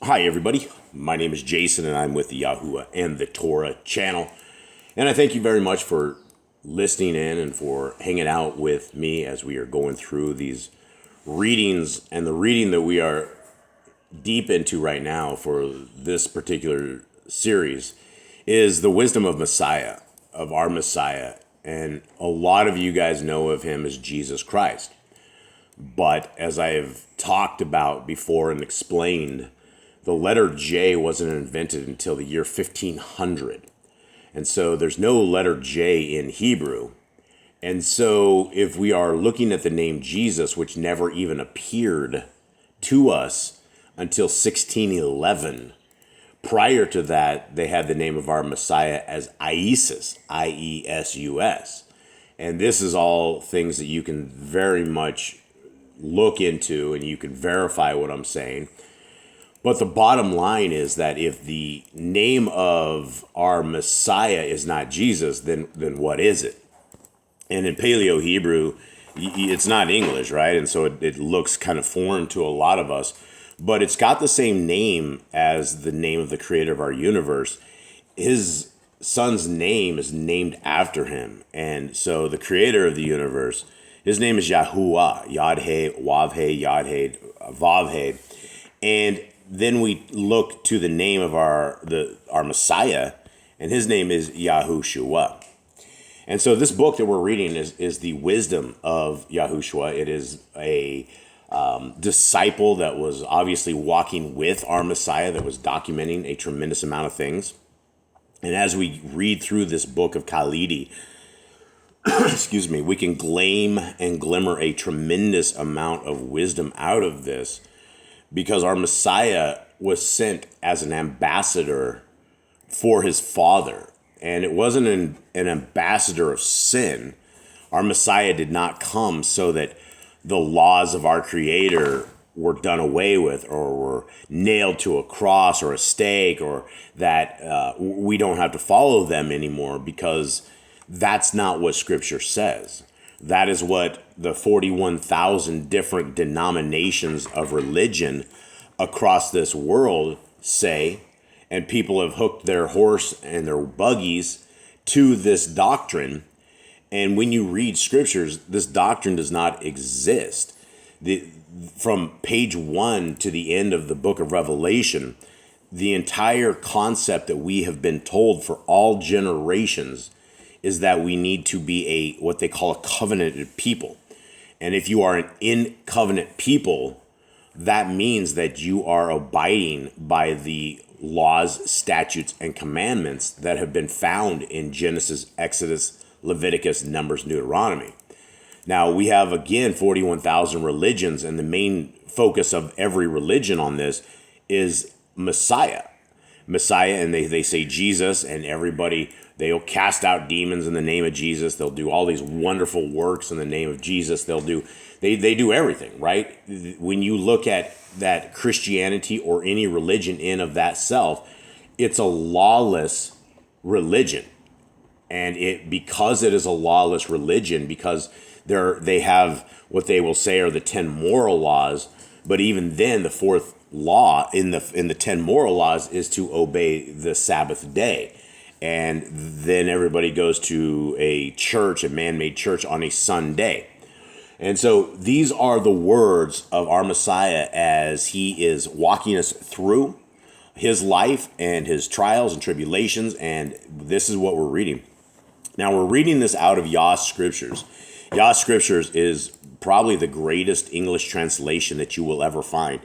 Hi, everybody. My name is Jason, and I'm with the Yahuwah and the Torah channel. And I thank you very much for listening in and for hanging out with me as we are going through these readings. And the reading that we are deep into right now for this particular series is the wisdom of Messiah, of our Messiah. And a lot of you guys know of him as Jesus Christ. But as I have talked about before and explained, the letter J wasn't invented until the year 1500. And so there's no letter J in Hebrew. And so if we are looking at the name Jesus, which never even appeared to us until 1611, prior to that, they had the name of our Messiah as Iesus, I-E-S-U-S. And this is all things that you can very much look into and you can verify what I'm saying. But the bottom line is that if the name of our Messiah is not Jesus, then what is it? And in Paleo Hebrew, it's not English, right? And so it looks kind of foreign to a lot of us. But it's got the same name as the name of the creator of our universe. His son's name is named after him. And so the creator of the universe, his name is Yahuwah, Yod-He, Wav-He, Yod-He, Vav-He. And then we look to the name of our Messiah, and his name is Yahushua. And so this book that we're reading is the wisdom of Yahushua. It is a disciple that was obviously walking with our Messiah, that was documenting a tremendous amount of things. And as we read through this book of Khalidi, excuse me, we can glean and glimmer a tremendous amount of wisdom out of this, because our Messiah was sent as an ambassador for his Father. And it wasn't an ambassador of sin. Our Messiah did not come so that the laws of our Creator were done away with or were nailed to a cross or a stake, or that we don't have to follow them anymore, because that's not what Scripture says. That is what the 41,000 different denominations of religion across this world say. And people have hooked their horse and their buggies to this doctrine. And when you read scriptures, this doctrine does not exist. From page 1 to the end of the book of Revelation, the entire concept that we have been told for all generations is that we need to be what they call a covenanted people. And if you are an in-covenant people, that means that you are abiding by the laws, statutes, and commandments that have been found in Genesis, Exodus, Leviticus, Numbers, Deuteronomy. Now, we have, again, 41,000 religions, and the main focus of every religion on this is Messiah. Messiah, and they say Jesus, and everybody, they'll cast out demons in the name of Jesus. They'll do all these wonderful works in the name of Jesus. They do everything, right? When you look at that Christianity or any religion in of that self, it's a lawless religion. And because it is a lawless religion, because they have what they will say are the 10 moral laws, but even then the fourth law in the 10 moral laws is to obey the Sabbath day. And then everybody goes to a church, a man-made church, on a Sunday. And so these are the words of our Messiah as he is walking us through his life and his trials and tribulations. And this is what we're reading. Now, we're reading this out of Yah Scriptures. Yah Scriptures is probably the greatest English translation that you will ever find.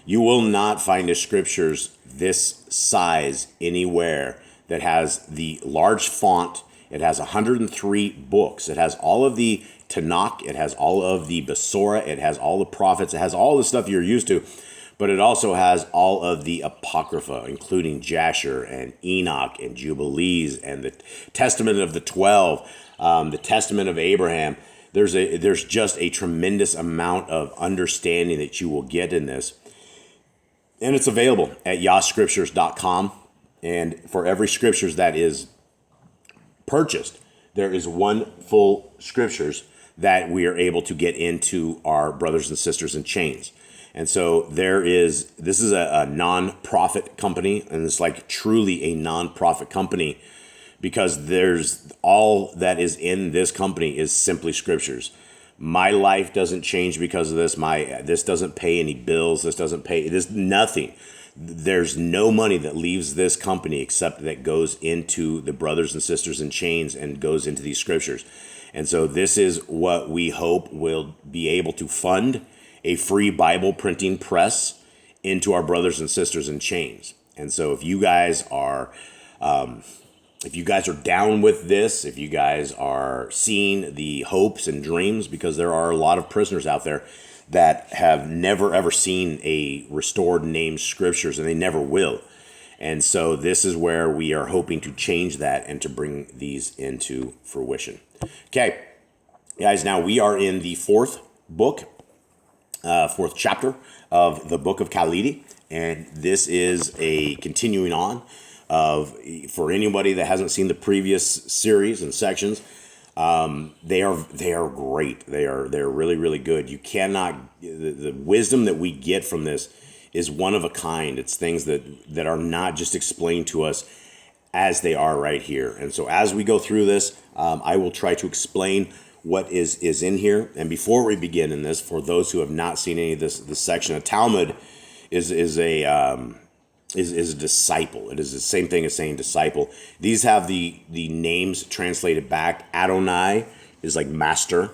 You will not find a scriptures this size anywhere that has the large font. It has 103 books. It has all of the Tanakh. It has all of the Besorah. It has all the prophets. It has all the stuff you're used to. But it also has all of the Apocrypha, including Jasher and Enoch and Jubilees and the Testament of the 12, the Testament of Abraham. There's just a tremendous amount of understanding that you will get in this. And it's available at yahscriptures.com. And for every scriptures that is purchased, there is one full scriptures that we are able to get into our brothers and sisters in chains. And so this is a non-profit company, and it's like truly a non-profit company because there's all that is in this company is simply scriptures. My life doesn't change because of this. This doesn't pay any bills. There's nothing. There's no money that leaves this company except that goes into the brothers and sisters in chains and goes into these scriptures. And so this is what we hope will be able to fund a free Bible printing press into our brothers and sisters in chains. And so if you guys are down with this, if you guys are seeing the hopes and dreams, because there are a lot of prisoners out there that have never ever seen a restored named scriptures, and they never will. And so this is where we are hoping to change that and to bring these into fruition. Okay, guys, now we are in the fourth chapter of the book of Khalidi, and this is a continuing on for anybody that hasn't seen the previous series and sections. They are great. They're really, really good. You cannot, the wisdom that we get from this is one of a kind. It's things that are not just explained to us as they are right here. And so as we go through this, I will try to explain what is in here. And before we begin in this, for those who have not seen any of this section, a Talmud is a disciple. It is the same thing as saying disciple. These have the names translated back. Adonai is like master.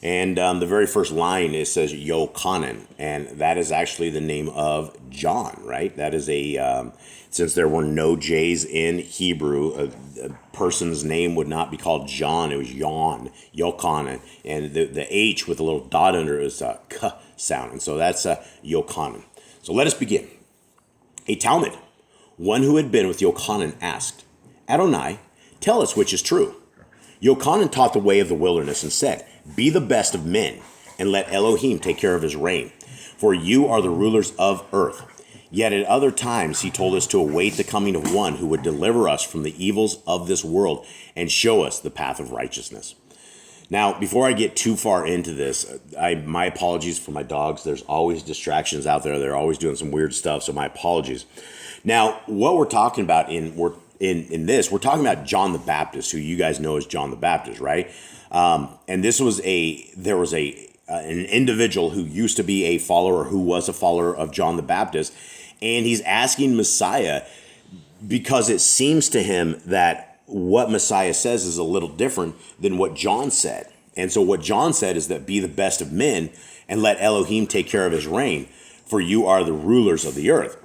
And the very first line, it says Yochanan. And that is actually the name of John, right? That is since there were no J's in Hebrew, a person's name would not be called John. It was Yochanan. And the H with a little dot under it is a K sound. And so that's Yochanan. So let us begin. A Talmud, one who had been with Yochanan, asked, Adonai, tell us which is true. Yochanan taught the way of the wilderness and said, be the best of men, and let Elohim take care of his reign. For you are the rulers of earth. Yet at other times he told us to await the coming of one who would deliver us from the evils of this world and show us the path of righteousness. Now, before I get too far into this, my apologies for my dogs. There's always distractions out there. They're always doing some weird stuff, so my apologies. Now, what we're talking about in this, we're talking about John the Baptist, who you guys know as John the Baptist, right? And there was an individual who used to be a follower, who was a follower of John the Baptist, and he's asking Messiah because it seems to him that what Messiah says is a little different than what John said. And so what John said is that be the best of men and let Elohim take care of his reign, for you are the rulers of the earth.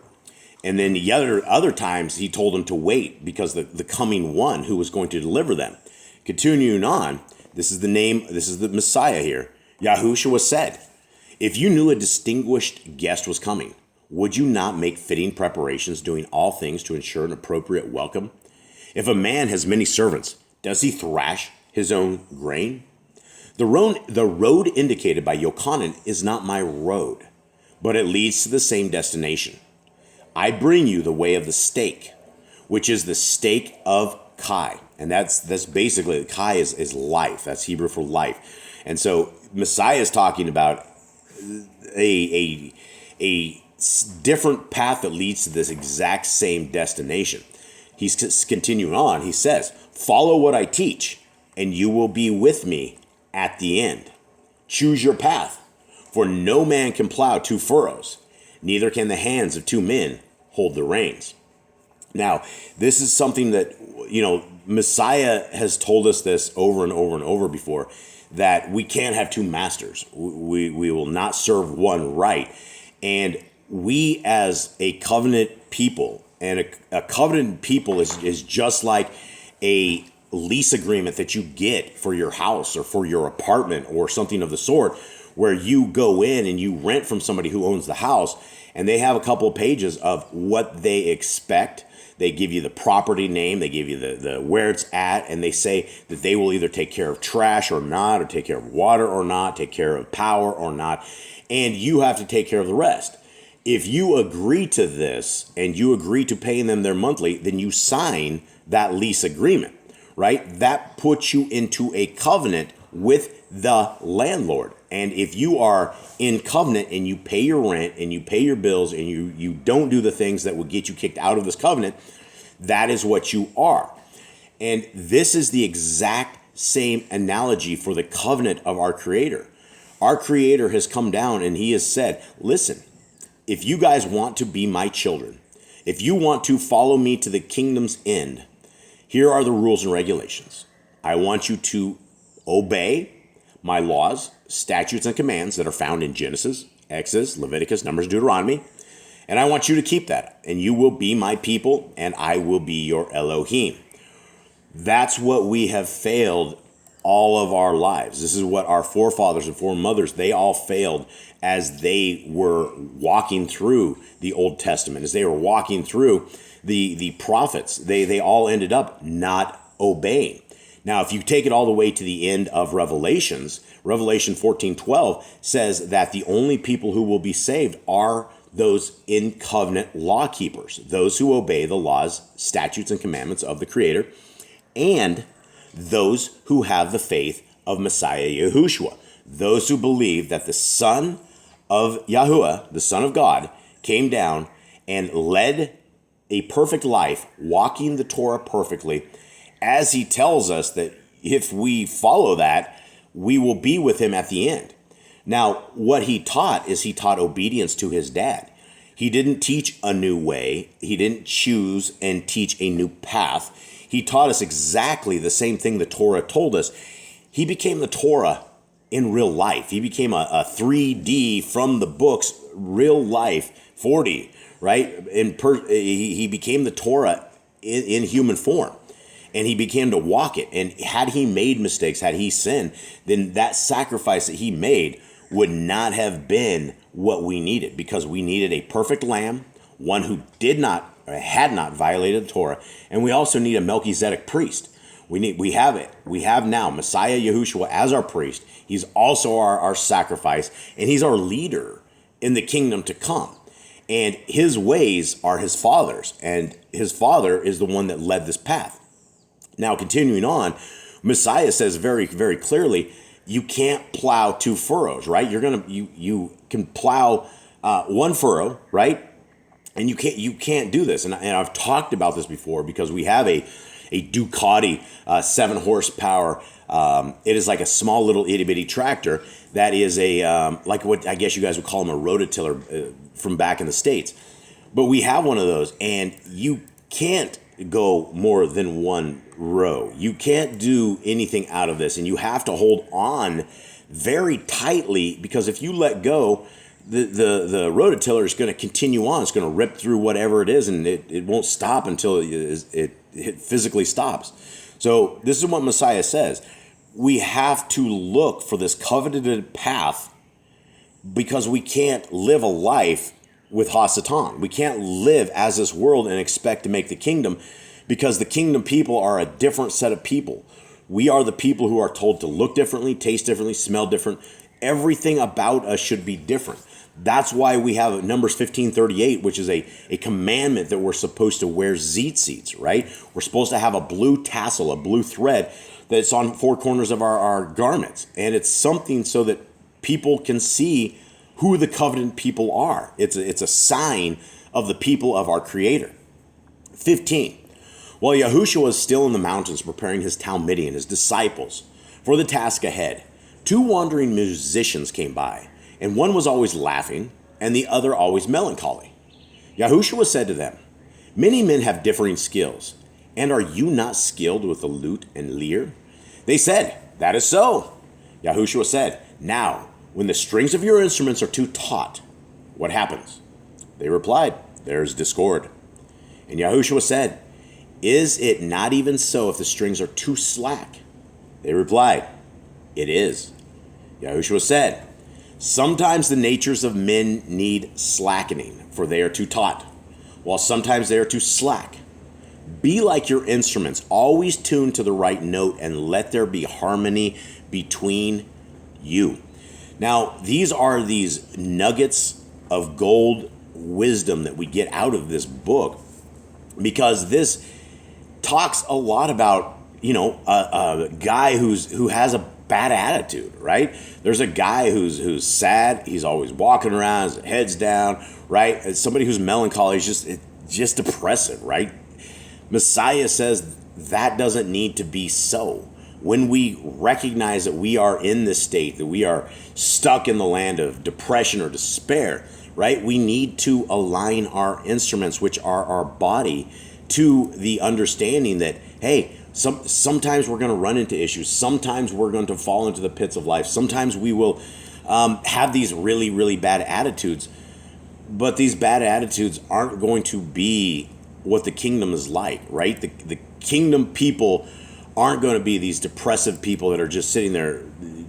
And then the other times he told them to wait because the coming one who was going to deliver them. Continuing on, this is the Messiah here. Yahushua said, if you knew a distinguished guest was coming, would you not make fitting preparations, doing all things to ensure an appropriate welcome? If a man has many servants, does he thrash his own grain? The road indicated by Yochanan is not my road, but it leads to the same destination. I bring you the way of the stake, which is the stake of Kai. And that's basically, Kai is life. That's Hebrew for life. And so Messiah is talking about a different path that leads to this exact same destination. He's continuing on. He says, follow what I teach, and you will be with me at the end. Choose your path, for no man can plow two furrows, neither can the hands of two men hold the reins. Now, this is something that, Messiah has told us this over and over and over before, that we can't have two masters. We will not serve one right. And we as a covenant people, and a covenant people is just like a lease agreement that you get for your house or for your apartment or something of the sort, where you go in and you rent from somebody who owns the house, and they have a couple of pages of what they expect. They give you the property name, they give you the where it's at, and they say that they will either take care of trash or not, or take care of water or not, take care of power or not, and you have to take care of the rest. If you agree to this and you agree to paying them their monthly, then you sign that lease agreement, right? That puts you into a covenant with the landlord. And if you are in covenant and you pay your rent and you pay your bills and you don't do the things that would get you kicked out of this covenant, that is what you are. And this is the exact same analogy for the covenant of our Creator. Our Creator has come down and he has said, listen, if you guys want to be my children, if you want to follow me to the kingdom's end, here are the rules and regulations. I want you to obey my laws, statutes, and commands that are found in Genesis, Exodus, Leviticus, Numbers, Deuteronomy. And I want you to keep that. And you will be my people, and I will be your Elohim. That's what we have failed all of our lives. This is what our forefathers and foremothers, they all failed as they were walking through the Old Testament, as they were walking through the prophets. They all ended up not obeying. Now, if you take it all the way to the end of Revelations, Revelation 14:12 says that the only people who will be saved are those in covenant law keepers, those who obey the laws, statutes, and commandments of the Creator, and those who have the faith of Messiah Yahushua, those who believe that the Son of Yahuwah, the Son of God, came down and led a perfect life, walking the Torah perfectly, as he tells us that if we follow that, we will be with him at the end. Now, what he taught is he taught obedience to his dad. He didn't teach a new way. He didn't choose and teach a new path. He taught us exactly the same thing the Torah told us. He became the Torah in real life. He became a 3D from the books, real life, 4D, right? He became the Torah in human form. And he began to walk it. And had he made mistakes, had he sinned, then that sacrifice that he made would not have been what we needed, because we needed a perfect lamb, one who had not violated the Torah. And we also need a Melchizedek priest. We have it. We have now Messiah Yahushua as our priest. He's also our sacrifice, and he's our leader in the kingdom to come. And his ways are his father's, and his father is the one that led this path. Now, continuing on, Messiah says very, very clearly, you can't plow two furrows, right? You can plow one furrow, right? And you can't do this. And I've talked about this before, because we have a Ducati 7 horsepower. It is like a small little itty bitty tractor that is like what I guess you guys would call them a rototiller from back in the States. But we have one of those, and you can't go more than one row. You can't do anything out of this, and you have to hold on very tightly, because if you let go, the rototiller is going to continue on. It's going to rip through whatever it is, and it won't stop until it physically stops. So this is what Messiah says. We have to look for this coveted path, because we can't live a life with Hasatan. We can't live as this world and expect to make the kingdom, because the kingdom people are a different set of people. We are the people who are told to look differently, taste differently, smell different. Everything about us should be different. That's why we have Numbers 15:38, which is a commandment that we're supposed to wear tzitzits, right? We're supposed to have a blue tassel, a blue thread that's on 4 corners of our garments. And it's something so that people can see who the covenant people are. It's a sign of the people of our Creator. 15. While Yahushua was still in the mountains preparing his Talmudim, his disciples, for the task ahead, 2 wandering musicians came by, and one was always laughing, and the other always melancholy. Yahushua said to them, "Many men have differing skills, and are you not skilled with the lute and lyre?" They said, "That is so." Yahushua said, "Now, when the strings of your instruments are too taut, what happens?" They replied, "There's discord." And Yahushua said, "Is it not even so if the strings are too slack?" They replied, "It is." Yahushua said, "Sometimes the natures of men need slackening, for they are too taut, while sometimes they are too slack. Be like your instruments, always tuned to the right note, and let there be harmony between you." Now, these are these nuggets of gold wisdom that we get out of this book, because this talks a lot about, a guy who has bad attitude, right? There's a guy who's sad. He's always walking around, his head's down, right? It's somebody who's melancholy is just depressive, right? Messiah says that doesn't need to be so. When we recognize that we are in this state, that we are stuck in the land of depression or despair, right? We need to align our instruments, which are our body, to the understanding that, hey, sometimes we're going to run into issues. Sometimes we're going to fall into the pits of life. Sometimes we will have these really, really bad attitudes. But these bad attitudes aren't going to be what the kingdom is like, right? The kingdom people aren't going to be these depressive people that are just sitting there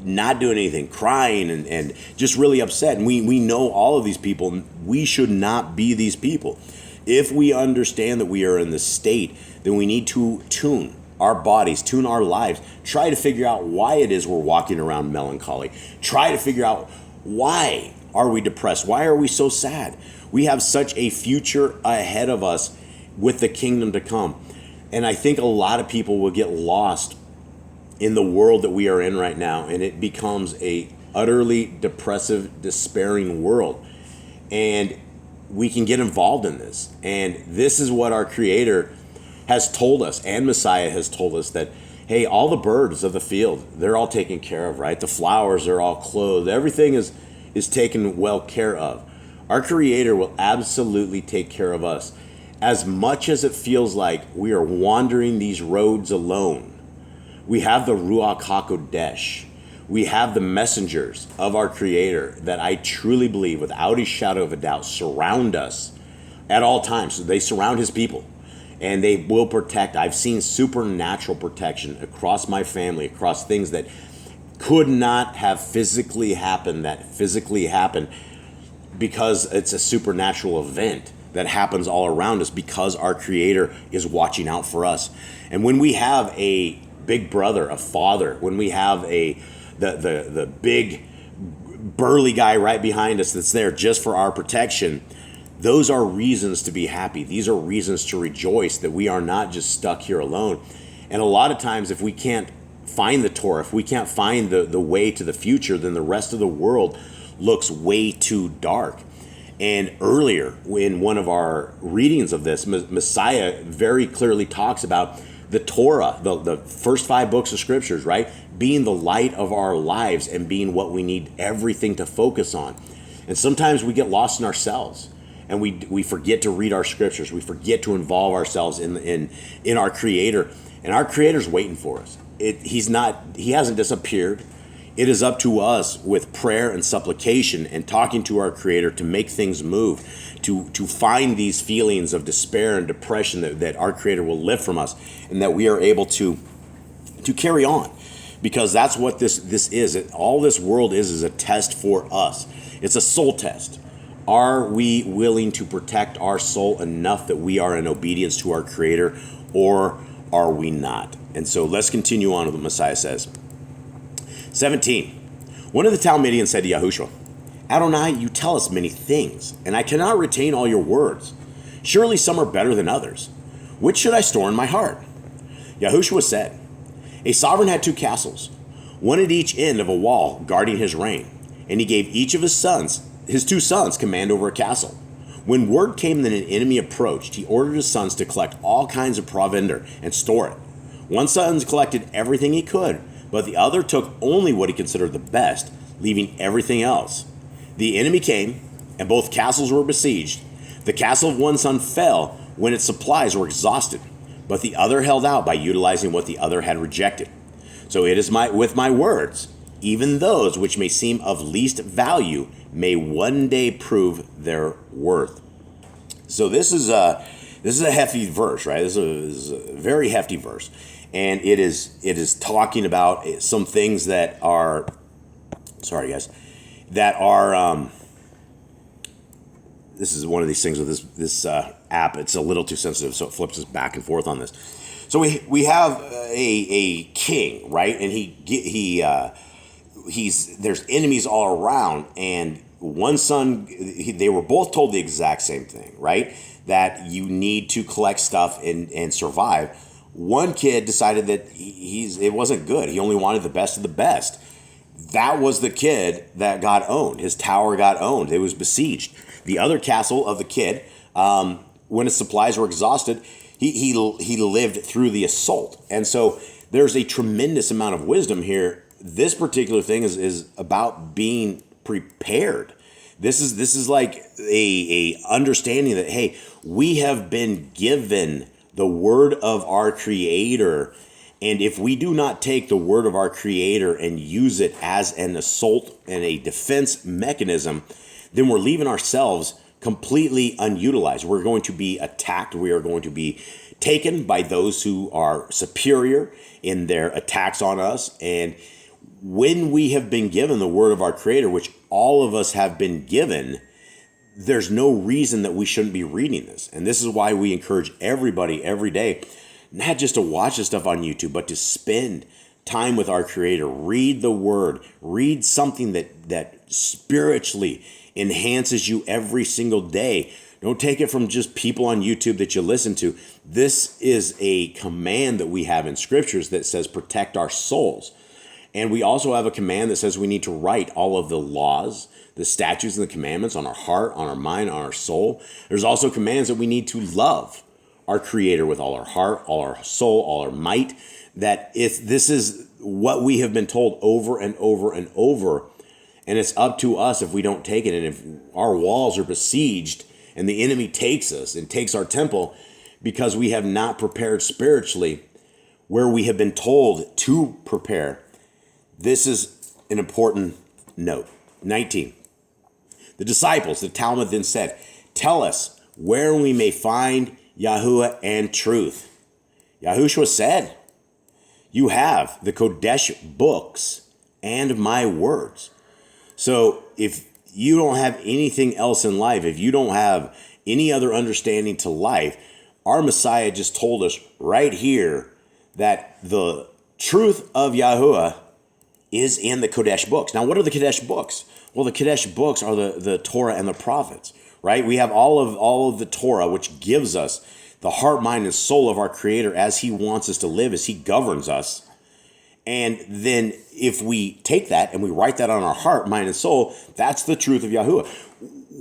not doing anything, crying and just really upset. And we know all of these people. We should not be these people. If we understand that we are in this state, then we need to tune our bodies, tune our lives, try to figure out why it is we're walking around melancholy. Try to figure out why are we depressed? Why are we so sad? We have such a future ahead of us with the kingdom to come. And I think a lot of people will get lost in the world that we are in right now, and it becomes a utterly depressive, despairing world. And we can get involved in this. And this is what our Creator has told us, and Messiah has told us, that, hey, all the birds of the field, they're all taken care of, right? The flowers are all clothed. Everything is taken well care of. Our Creator will absolutely take care of us. As much as it feels like we are wandering these roads alone, we have the Ruach HaKodesh. We have the messengers of our Creator that I truly believe, without a shadow of a doubt, surround us at all times. So they surround His people, and they will protect. I've seen supernatural protection across my family, across things that could not have physically happened, that physically happened because it's a supernatural event that happens all around us because our Creator is watching out for us. And when we have a big brother, a father, when we have the big burly guy right behind us that's there just for our protection, those are reasons to be happy. These are reasons to rejoice that we are not just stuck here alone. And a lot of times, if we can't find the Torah, if we can't find the way to the future, then the rest of the world looks way too dark. And earlier, in one of our readings of this, Messiah very clearly talks about the Torah, the first 5 books of Scriptures, right? Being the light of our lives and being what we need everything to focus on. And sometimes we get lost in ourselves, and we forget to read our Scriptures. We forget to involve ourselves in our Creator. And our Creator's waiting for us. He hasn't disappeared. It is up to us with prayer and supplication and talking to our Creator to make things move, to find these feelings of despair and depression that our Creator will lift from us, and that we are able to carry on. Because that's what this is. All this world is a test for us. It's a soul test. Are we willing to protect our soul enough that we are in obedience to our Creator, or are we not? And so let's continue on with what Messiah says. 17. One of the Talmudians said to Yahushua, Adonai, you tell us many things, and I cannot retain all your words. Surely some are better than others. Which should I store in my heart? Yahushua said, a sovereign had 2 castles, one at each end of a wall guarding his reign, and he gave each of his 2 sons, command over a castle. When word came that an enemy approached, he ordered his sons to collect all kinds of provender and store it. One son collected everything he could, but the other took only what he considered the best, leaving everything else. The enemy came, and both castles were besieged. The castle of one son fell when its supplies were exhausted, but the other held out by utilizing what the other had rejected. So it is with my words, even those which may seem of least value may one day prove their worth. So this is a hefty verse, right? This is a very hefty verse. And it is talking about some things that are, this is one of these things with this app. It's a little too sensitive, so it flips us back and forth on this. So we have a king, right? And there's enemies all around, and one son, they were both told the exact same thing, right? That you need to collect stuff and survive. One kid decided that it wasn't good. He only wanted the best of the best. That was the kid that got owned. His tower got owned. It was besieged. The other castle of the kid, when his supplies were exhausted, he lived through the assault. And so there's a tremendous amount of wisdom here. This particular thing is about being prepared. This is like a understanding that, hey, we have been given the word of our Creator. And if we do not take the word of our Creator and use it as an assault and a defense mechanism, then we're leaving ourselves completely unutilized. We're going to be attacked. We are going to be taken by those who are superior in their attacks on us. And when we have been given the word of our Creator, which all of us have been given, there's no reason that we shouldn't be reading this. And this is why we encourage everybody every day, not just to watch this stuff on YouTube, but to spend time with our Creator. Read the word. Read something that spiritually enhances you every single day. Don't take it from just people on YouTube that you listen to. This is a command that we have in Scriptures that says protect our souls. And we also have a command that says we need to write all of the laws, the statutes and the commandments on our heart, on our mind, on our soul. There's also commands that we need to love our Creator with all our heart, all our soul, all our might. That this is what we have been told over and over and over. And it's up to us if we don't take it. And if our walls are besieged and the enemy takes us and takes our temple because we have not prepared spiritually where we have been told to prepare. This is an important note. 19. The disciples, the Talmud then said, tell us where we may find Yahuwah and truth. Yahushua said, you have the Kodesh books and my words. So if you don't have anything else in life, if you don't have any other understanding to life, our Messiah just told us right here that the truth of Yahuwah is in the Kodesh books. Now, what are the Kodesh books? Well, the Kodesh books are the Torah and the prophets, right? We have all of the Torah, which gives us the heart, mind, and soul of our Creator as He wants us to live, as He governs us. And then if we take that and we write that on our heart, mind, and soul, that's the truth of Yahuwah.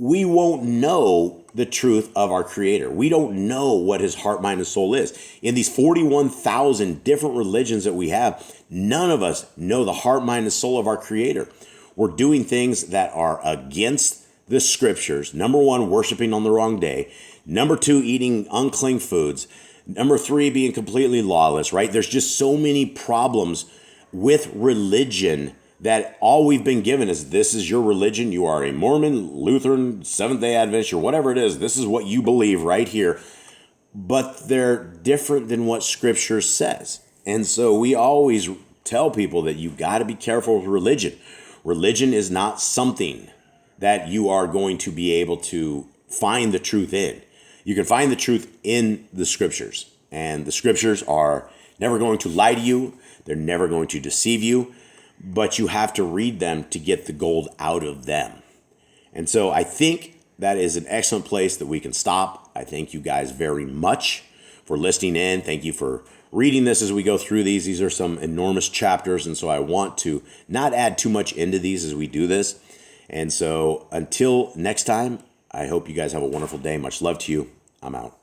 We won't know the truth of our Creator. We don't know what His heart, mind, and soul is. In these 41,000 different religions that we have, none of us know the heart, mind, and soul of our Creator. We're doing things that are against the Scriptures. Number one, worshiping on the wrong day. Number two, eating unclean foods. Number three, being completely lawless, right? There's just so many problems with religion that all we've been given is this is your religion. You are a Mormon, Lutheran, Seventh-day Adventist, or whatever it is. This is what you believe right here. But they're different than what Scripture says. And so we always tell people that you got to be careful with religion. Religion is not something that you are going to be able to find the truth in. You can find the truth in the Scriptures. And the Scriptures are never going to lie to you. They're never going to deceive you. But you have to read them to get the gold out of them. And so I think that is an excellent place that we can stop. I thank you guys very much for listening in. Thank you for reading this as we go through these. These are some enormous chapters, and so I want to not add too much into these as we do this. And so until next time, I hope you guys have a wonderful day. Much love to you. I'm out.